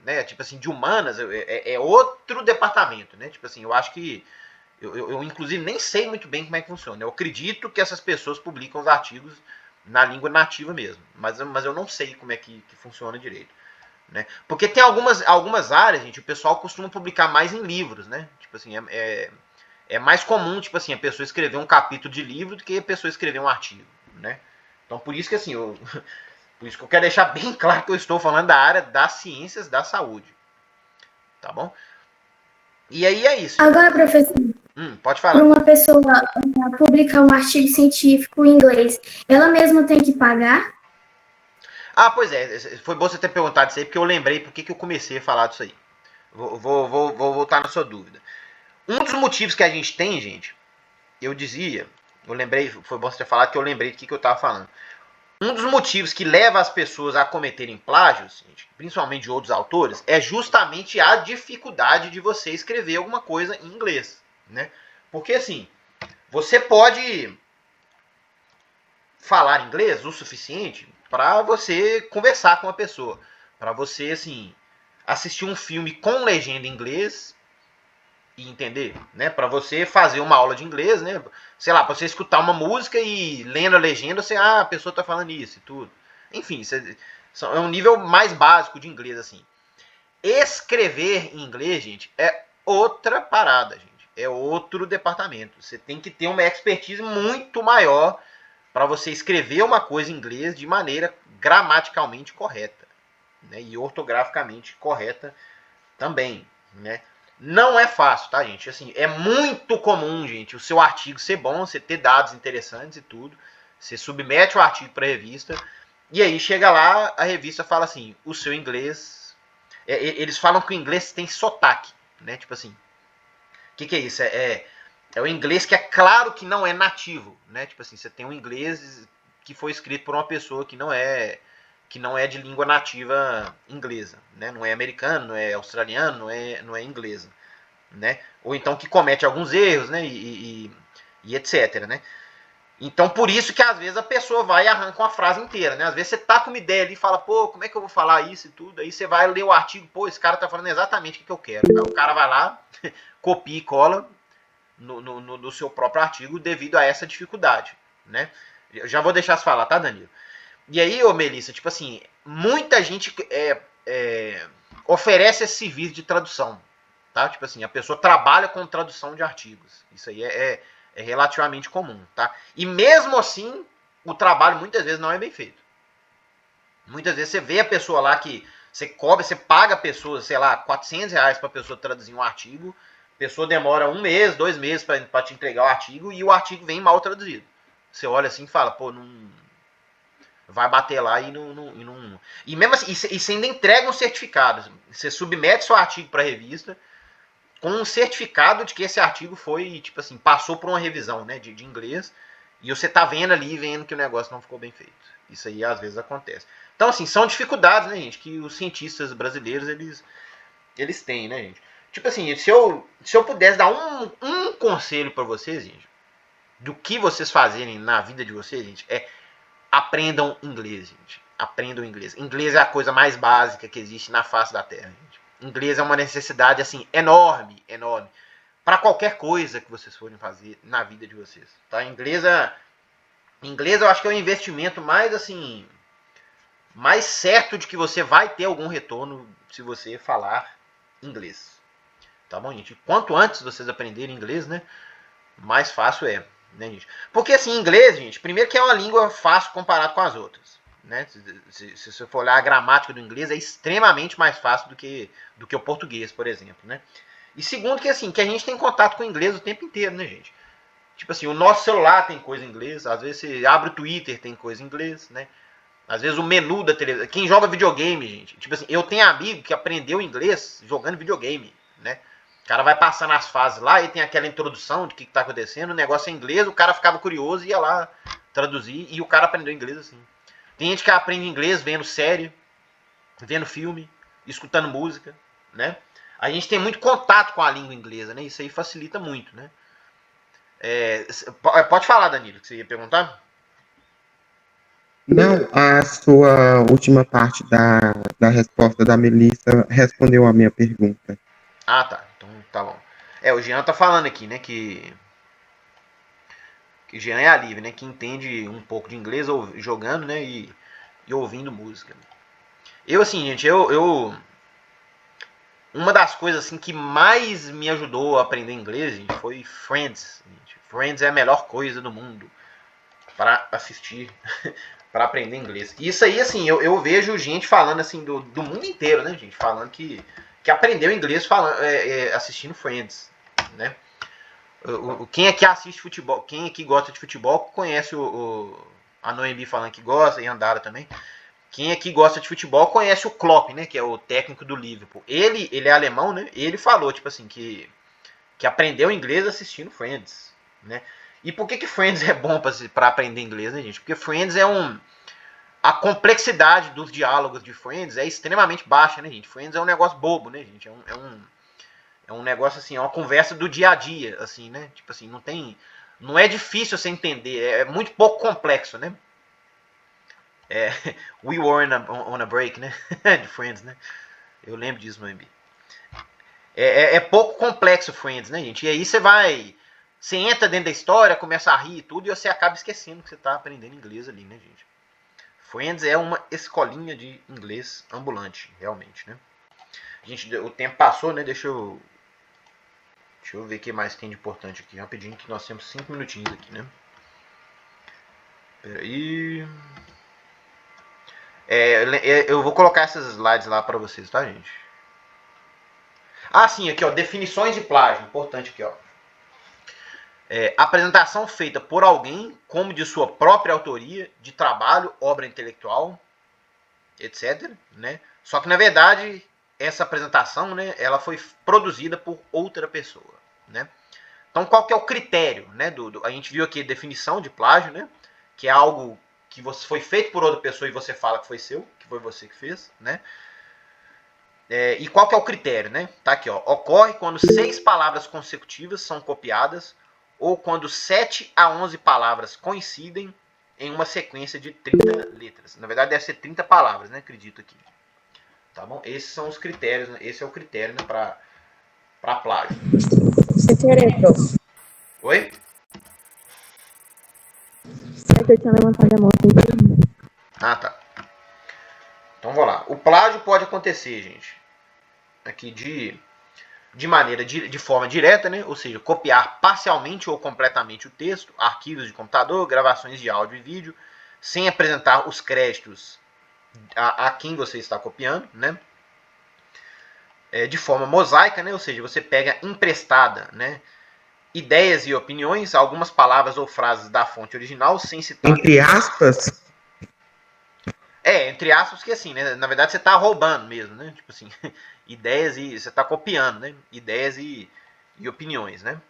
né, tipo assim, de humanas, é outro departamento, né? Tipo assim, eu acho que, eu inclusive nem sei muito bem como é que funciona. Eu acredito que essas pessoas publicam os artigos na língua nativa mesmo, mas eu não sei como é que funciona direito. Né? Porque tem algumas áreas, gente, o pessoal costuma publicar mais em livros, né? Tipo assim, é mais comum, tipo assim, a pessoa escrever um capítulo de livro do que a pessoa escrever um artigo, né? Então, por isso que assim, por isso que eu quero deixar bem claro que eu estou falando da área das ciências da saúde, tá bom? E aí é isso. Agora, professor, pode para falar. uma pessoa publicar um artigo científico em inglês, ela mesma tem que pagar? Ah, pois é, foi bom você ter perguntado isso aí, porque eu lembrei por que eu comecei a falar disso aí. Vou voltar na sua dúvida. Um dos motivos que a gente tem, gente, eu lembrei, foi bom você ter falado que eu lembrei do que eu estava falando. Um dos motivos que leva as pessoas a cometerem plágios, gente, principalmente de outros autores, é justamente a dificuldade de você escrever alguma coisa em inglês, né? Porque assim, você pode falar inglês o suficiente para você conversar com a pessoa, para você assim assistir um filme com legenda em inglês e entender, né? Para você fazer uma aula de inglês, né? Sei lá, para você escutar uma música e lendo a legenda, você, a pessoa tá falando isso e tudo. Enfim, é um nível mais básico de inglês, assim. Escrever em inglês, gente, é outra parada, gente. É outro departamento. Você tem que ter uma expertise muito maior para você escrever uma coisa em inglês de maneira gramaticalmente correta, né? E ortograficamente correta também, né? Não é fácil, tá, gente? Assim, é muito comum, gente, o seu artigo ser bom, você ter dados interessantes e tudo. Você submete o artigo para a revista e aí chega lá, a revista fala assim, o seu inglês... eles falam que o inglês tem sotaque, né? Tipo assim, o que é isso? É o inglês que é claro que não é nativo, né? Tipo assim, você tem um inglês que foi escrito por uma pessoa que não é de língua nativa inglesa, né? Não é americano, não é australiano, não é inglesa, né? Ou então que comete alguns erros, né? E etc, né? Então por isso que às vezes a pessoa vai e arranca uma frase inteira, né? Às vezes você tá com uma ideia ali e fala, pô, como é que eu vou falar isso e tudo? Aí você vai ler o artigo, pô, esse cara tá falando exatamente o que eu quero. Aí o cara vai lá, copia e cola no seu próprio artigo devido a essa dificuldade, né? Eu já vou deixar você falar, tá, Danilo? E aí, ô Melissa, tipo assim, muita gente oferece esse serviço de tradução, tá? Tipo assim, a pessoa trabalha com tradução de artigos. Isso aí é relativamente comum, tá? E mesmo assim, o trabalho muitas vezes não é bem feito. Muitas vezes você vê a pessoa lá que você cobra, você paga a pessoa, sei lá, R$400 para a pessoa traduzir um artigo, a pessoa demora 1 mês, 2 meses para te entregar o artigo e o artigo vem mal traduzido. Você olha assim e fala, pô, vai bater lá e não. E mesmo assim, e você ainda entrega um certificado. Você submete seu artigo para a revista com um certificado de que esse artigo foi, tipo assim, passou por uma revisão, né, de inglês. E você tá vendo ali, vendo que o negócio não ficou bem feito. Isso aí às vezes acontece. Então, assim, são dificuldades, né, gente, que os cientistas brasileiros, eles têm, né, gente. Tipo assim, se eu pudesse dar um conselho para vocês, gente, do que vocês fazerem na vida de vocês, gente, é aprendam inglês, gente. Aprendam inglês. Inglês é a coisa mais básica que existe na face da Terra, gente. Inglês é uma necessidade, assim, enorme, enorme. Para qualquer coisa que vocês forem fazer na vida de vocês. Tá? Inglês eu acho que é o investimento mais, assim, mais certo de que você vai ter algum retorno se você falar inglês. Tá bom, gente? Quanto antes vocês aprenderem inglês, né, mais fácil é. Né, gente? Porque assim, inglês, gente, primeiro que é uma língua fácil comparado com as outras. Né? Se você for olhar a gramática do inglês, é extremamente mais fácil do que o português, por exemplo. Né? E segundo que assim, que a gente tem contato com o inglês o tempo inteiro, né, gente? Tipo assim, o nosso celular tem coisa em inglês, às vezes você abre o Twitter, tem coisa em inglês, né? Às vezes o menu da televisão. Quem joga videogame, gente. Tipo assim, eu tenho amigo que aprendeu inglês jogando videogame, né? O cara vai passando as fases lá e tem aquela introdução de o que está acontecendo, o negócio é em inglês, o cara ficava curioso e ia lá traduzir e o cara aprendeu inglês assim. Tem gente que aprende inglês vendo série, vendo filme, escutando música, né? A gente tem muito contato com a língua inglesa, né? Isso aí facilita muito, né? Pode falar, Danilo, que você ia perguntar? Não, a sua última parte da resposta da Melissa respondeu a minha pergunta. Ah, tá. Então tá bom. O Jean tá falando aqui, né, que Jean é a Liv, né, que entende um pouco de inglês jogando, né, e ouvindo música. Eu, assim, gente, uma das coisas assim que mais me ajudou a aprender inglês, gente, foi Friends. Gente. Friends é a melhor coisa do mundo para assistir, para aprender inglês. E isso aí, assim, eu vejo gente falando assim do mundo inteiro, né, gente, falando que aprendeu inglês assistindo Friends, né? Quem aqui assiste futebol, quem aqui gosta de futebol, conhece a Noemi falando que gosta, e a Andara também. Quem aqui gosta de futebol conhece o Klopp, né, que é o técnico do Liverpool. Ele é alemão, né? Ele falou, tipo assim, que aprendeu inglês assistindo Friends, né? E por que Friends é bom para aprender inglês, né, gente? Porque Friends a complexidade dos diálogos de Friends é extremamente baixa, né, gente? Friends é um negócio bobo, né, gente? É um negócio assim, é uma conversa do dia a dia, assim, né? Tipo assim, não é difícil você entender, é muito pouco complexo, né? We were on a break, né? De Friends, né? Eu lembro disso no MB. É pouco complexo Friends, né, gente? E aí você entra dentro da história, começa a rir e tudo, e você acaba esquecendo que você tá aprendendo inglês ali, né, gente? Friends é uma escolinha de inglês ambulante, realmente, né? Gente, o tempo passou, né? Deixa eu ver o que mais tem de importante aqui, rapidinho, que nós temos 5 minutinhos aqui, né? Peraí. Eu vou colocar essas slides lá para vocês, tá, gente? Ah, sim, aqui, ó, definições de plágio, importante aqui, ó. Apresentação feita por alguém, como de sua própria autoria, de trabalho, obra intelectual, etc. Né? Só que, na verdade, essa apresentação, né, ela foi produzida por outra pessoa. Né? Então, qual que é o critério? Né, a gente viu aqui a definição de plágio, né, que é algo que foi feito por outra pessoa e você fala que foi seu, que foi você que fez. Né? E qual que é o critério? Né? Tá aqui, ó. Ocorre quando 6 palavras consecutivas são copiadas ou quando 7 a 11 palavras coincidem em uma sequência de 30 letras. Na verdade, deve ser 30 palavras, né? Acredito aqui. Tá bom? Esses são os critérios, né? Esse é o critério, né, para plágio. Sem querer, prof. Oi? Eu tinha levantado a mão sem querer. Ah, tá. Então, vamos lá. O plágio pode acontecer, gente, aqui de forma direta, né? Ou seja, copiar parcialmente ou completamente o texto, arquivos de computador, gravações de áudio e vídeo, sem apresentar os créditos a quem você está copiando, né? De forma mosaica, né? Ou seja, você pega emprestada, né, ideias e opiniões, algumas palavras ou frases da fonte original, sem citar... Entre aspas? Entre aspas, que assim, né? Na verdade você tá roubando mesmo, né? Tipo assim, ideias e você tá copiando, né? Ideias e opiniões, né?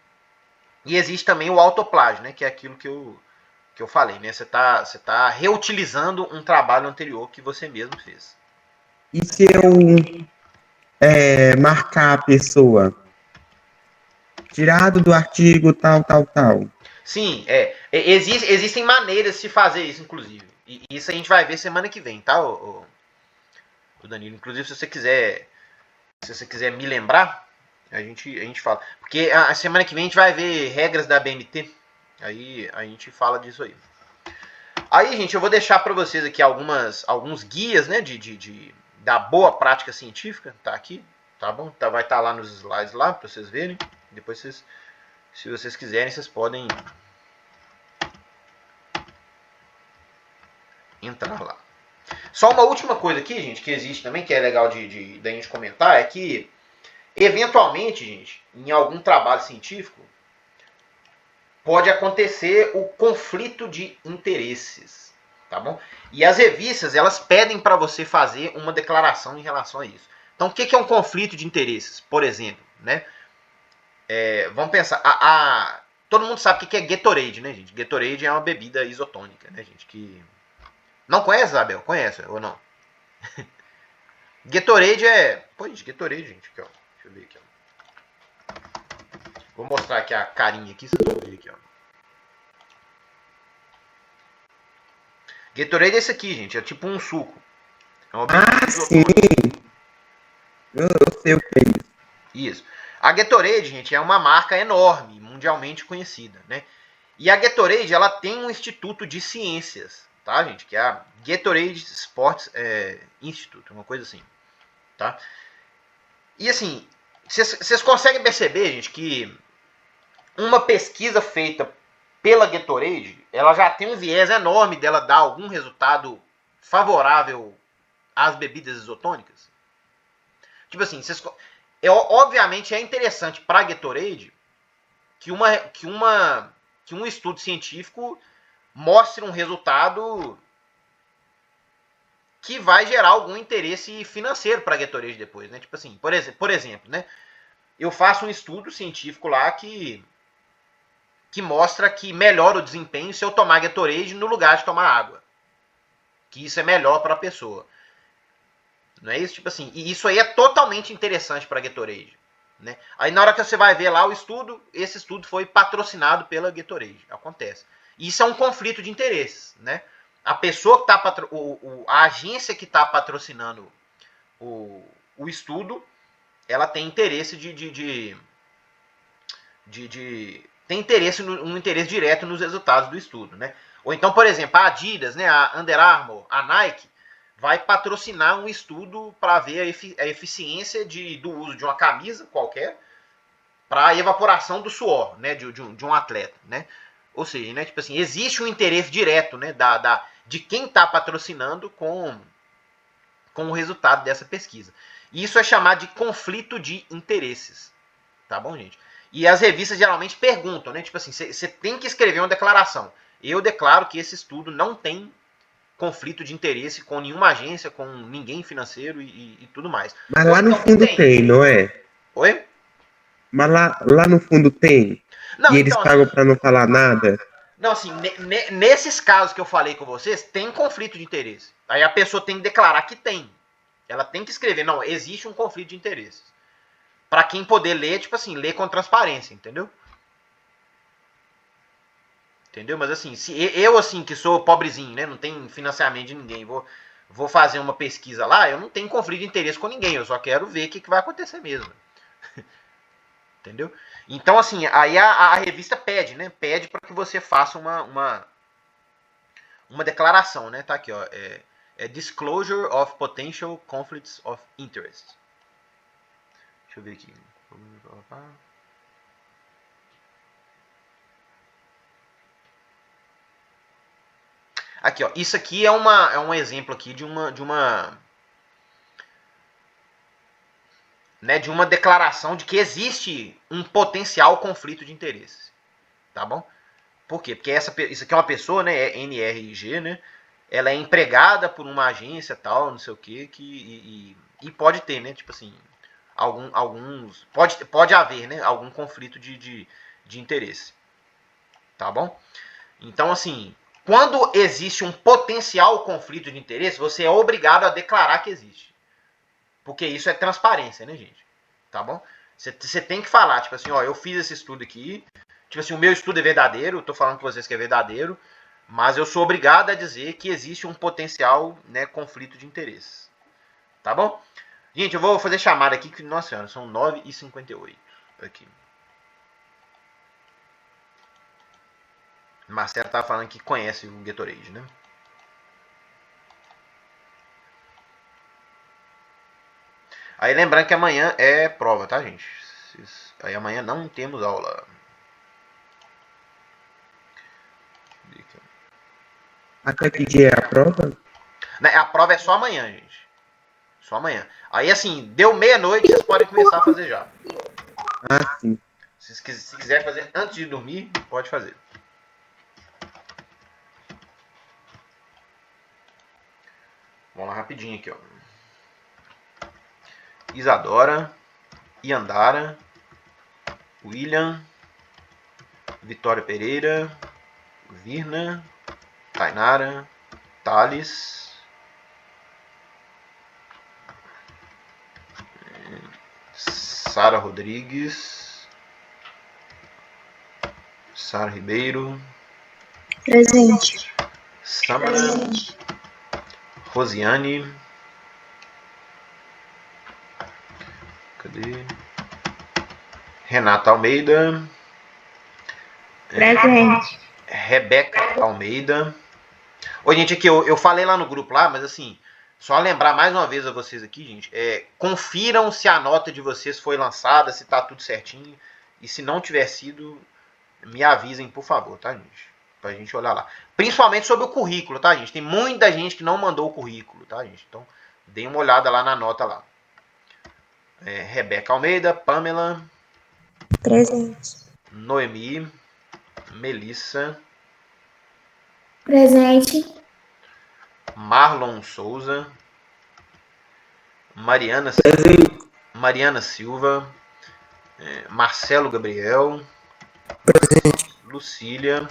E existe também o autoplágio, né? Que é aquilo que eu falei, né? Você tá reutilizando um trabalho anterior que você mesmo fez. E se eu marcar a pessoa? Tirado do artigo tal, tal, tal. Sim, existem maneiras de fazer isso, inclusive. E isso a gente vai ver semana que vem, tá, o Danilo? Inclusive, se você quiser me lembrar, a gente fala. Porque a semana que vem a gente vai ver regras da BNT. Aí a gente fala disso aí. Aí, gente, eu vou deixar para vocês aqui alguns guias, né, da boa prática científica. Tá aqui, tá bom? Vai estar lá nos slides lá para vocês verem. Depois se vocês quiserem, vocês podem entrar lá. Só uma última coisa aqui, gente, que existe também, que é legal da gente comentar, é que, eventualmente, gente, em algum trabalho científico, pode acontecer o conflito de interesses, tá bom? E as revistas, elas pedem para você fazer uma declaração em relação a isso. Então, o que é um conflito de interesses, por exemplo, né? Vamos pensar, todo mundo sabe o que é Gatorade, né, gente? Gatorade é uma bebida isotônica, né, gente? Que não conhece, Isabel? Conhece ou não? Gatorade Pô, gente, Gatorade, gente. Aqui, ó. Deixa eu ver aqui, ó. Vou mostrar aqui a carinha aqui, vocês vão ver aqui, ó. Gatorade é esse aqui, gente. É tipo um suco. É uma bebida sim! Eu sei o que é isso. Isso. A Gatorade, gente, é uma marca enorme, mundialmente conhecida, né? E a Gatorade, ela tem um instituto de ciências, tá, gente? Que é a Gatorade Sports Institute, uma coisa assim, tá? E assim, vocês conseguem perceber, gente, que uma pesquisa feita pela Gatorade, ela já tem um viés enorme dela dar algum resultado favorável às bebidas isotônicas? Tipo assim, obviamente é interessante para a Gatorade que um estudo científico mostre um resultado que vai gerar algum interesse financeiro para a Gatorade depois, né? Tipo assim, por exemplo, né? Eu faço um estudo científico lá que mostra que melhora o desempenho se eu tomar Gatorade no lugar de tomar água. Que isso é melhor para a pessoa. Não é isso? Tipo assim, e isso aí é totalmente interessante para a Gatorade. Né? Aí na hora que você vai ver lá o estudo, esse estudo foi patrocinado pela Gatorade. Acontece. Isso é um conflito de interesses. Né? A pessoa que está a agência que está patrocinando o estudo, ela tem interesse tem um interesse direto nos resultados do estudo, né? Ou então, por exemplo, a Adidas, né, a Under Armour, a Nike, vai patrocinar um estudo para ver a eficiência do uso de uma camisa qualquer para a evaporação do suor, né, de um atleta, né? Ou seja, né, tipo assim, existe um interesse direto, né, de quem está patrocinando com o resultado dessa pesquisa. E isso é chamado de conflito de interesses, tá bom, gente? E as revistas geralmente perguntam, né? Tipo assim, você tem que escrever uma declaração. Eu declaro que esse estudo não tem conflito de interesse com nenhuma agência, com ninguém financeiro e tudo mais. Mas lá no fundo tem, não é? Oi? Mas lá no fundo tem. Não, E eles então, pagam assim, para não falar nada. não, assim, nesses casos que eu falei com vocês, tem conflito de interesse. Aí a pessoa tem que declarar que tem. Ela tem que escrever, não, existe um conflito de interesses. Para quem poder ler, tipo assim, ler com transparência, entendeu? Entendeu? Mas assim, se eu assim, que sou pobrezinho, né, não tem financiamento de ninguém, vou fazer uma pesquisa lá, eu não tenho conflito de interesse com ninguém, eu só quero ver o que vai acontecer mesmo. Entendeu? Então, assim, aí a revista pede, né? Pede para que você faça uma declaração, né? Tá aqui, ó. Disclosure of Potential Conflicts of Interest. Deixa eu ver aqui. Aqui, ó. Isso aqui é um exemplo aqui de uma declaração de que existe um potencial conflito de interesses. Tá bom? Por quê? Porque isso aqui é uma pessoa, né? É NRG, né? ela é empregada por uma agência tal, não sei o que, e pode ter, né? Tipo assim, alguns. Pode haver, né? Algum conflito de interesse. Tá bom? Então, assim, quando existe um potencial conflito de interesse, você é obrigado a declarar que existe. Porque isso é transparência, né, gente? Tá bom? Você tem que falar, tipo assim, ó, eu fiz esse estudo aqui, tipo assim, o meu estudo é verdadeiro, eu tô falando com vocês que é verdadeiro, mas eu sou obrigado a dizer que existe um potencial, né, conflito de interesse. Tá bom? Gente, eu vou fazer chamada aqui, que, nossa senhora, são 9h58 aqui. Marcelo tá falando que conhece o Gatorade, né? Aí lembrando que amanhã é prova, tá, gente? Aí amanhã não temos aula. Até que dia é a prova? A prova é só amanhã, gente. Só amanhã. Aí assim, deu meia-noite, vocês podem começar a fazer já. Ah, sim. Se quiser fazer antes de dormir, pode fazer. Vamos lá rapidinho aqui, ó. Isadora, Iandara, William, Vitória Pereira, Virna, Tainara, Thales, Sara Rodrigues, Sara Ribeiro, Presente. Samara, Rosiane, cadê? Renata Almeida, Presente. Rebeca Almeida. Ô, gente, aqui eu falei lá no grupo lá, mas assim, só lembrar mais uma vez a vocês aqui, gente, confiram se a nota de vocês foi lançada, se tá tudo certinho, e se não tiver sido, me avisem, por favor, tá, gente? Pra gente olhar lá. Principalmente sobre o currículo, tá, gente? Tem muita gente que não mandou o currículo, tá, gente? Então, deem uma olhada lá na nota lá. Rebeca Almeida, Pamela, Presente. Noemi, Melissa, Presente. Marlon Souza, Mariana Silva, Marcelo Gabriel, Lucília,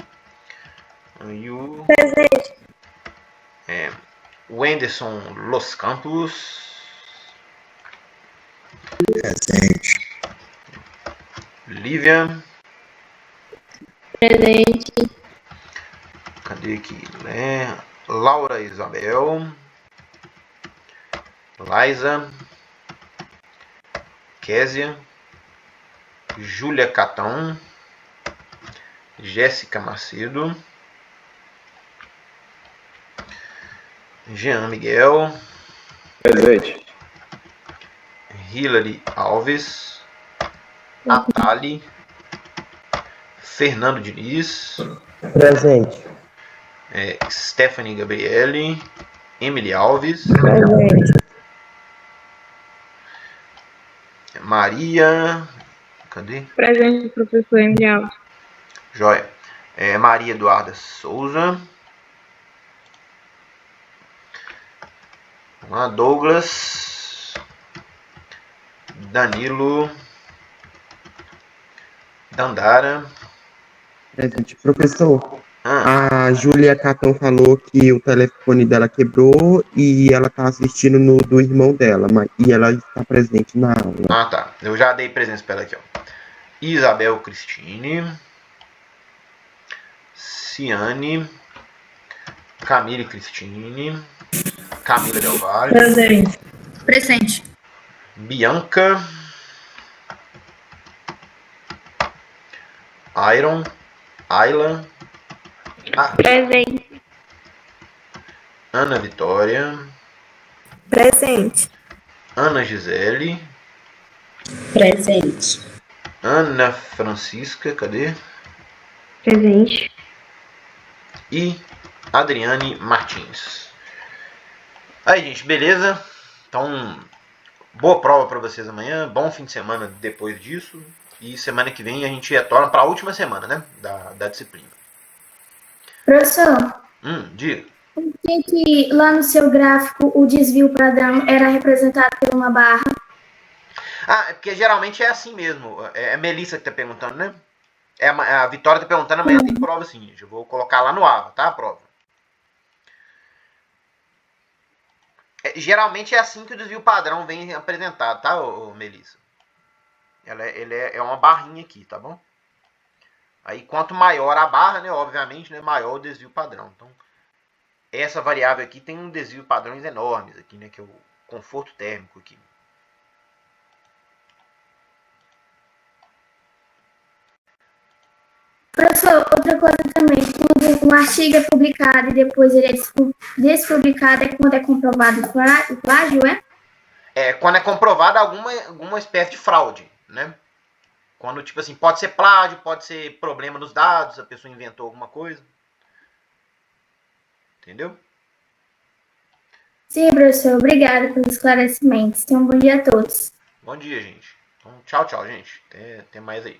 e o Presente. Wenderson Los Campos, Presente. Lívia, Presente. cadê aqui? Laura Isabel, Laisa, Késia, Júlia Catão, Jéssica Macedo, Jean Miguel, Presente. Hilary Alves, Atali, Fernando Diniz, Presente. Stephanie Gabriele, Emily Alves, Presente. Maria, cadê? Presente, professor Emiliano. Joia. Maria Eduarda Souza, Douglas, Danilo, Dandara. Presente. Professor, a Júlia Catão falou que o telefone dela quebrou e ela tá assistindo no do irmão dela, e ela está presente na aula. Tá. Eu já dei presença pra ela aqui, ó. Isabel Cristine, Ciane, Camille Cristine, Camila Del Valle, Presente. Presente. Bianca, Iron, Ayla, Presente. Ana Vitória, Presente. Ana Gisele, Presente. Ana Francisca, cadê? Presente. E Adriane Martins. Aí, gente, beleza? Então, boa prova para vocês amanhã, bom fim de semana depois disso. E semana que vem a gente retorna para a última semana, né? Da disciplina. Professor, Diga. que lá no seu gráfico o desvio padrão era representado por uma barra? Ah, é porque geralmente é assim mesmo. É a Melissa que tá perguntando, né? A Vitória tá perguntando, amanhã tem prova sim, gente. Eu vou colocar lá no AVA, tá? A prova. Geralmente é assim que o desvio padrão vem apresentado, tá, Melissa? Ele é uma barrinha aqui, tá bom? Aí quanto maior a barra, né, obviamente, né, maior o desvio padrão. Então, essa variável aqui tem um desvio padrões enormes aqui, né, que é o conforto térmico aqui. Professor, outra coisa também, quando um artigo é publicado e depois ele é despublicado, é quando é comprovado o plágio, é? Quando é comprovada alguma espécie de fraude, né? Quando, tipo assim, pode ser plágio, pode ser problema nos dados, a pessoa inventou alguma coisa. Entendeu? Sim, professor, obrigada pelos esclarecimentos. Tenham um bom dia a todos. Bom dia, gente. Então, tchau, gente. Até mais aí.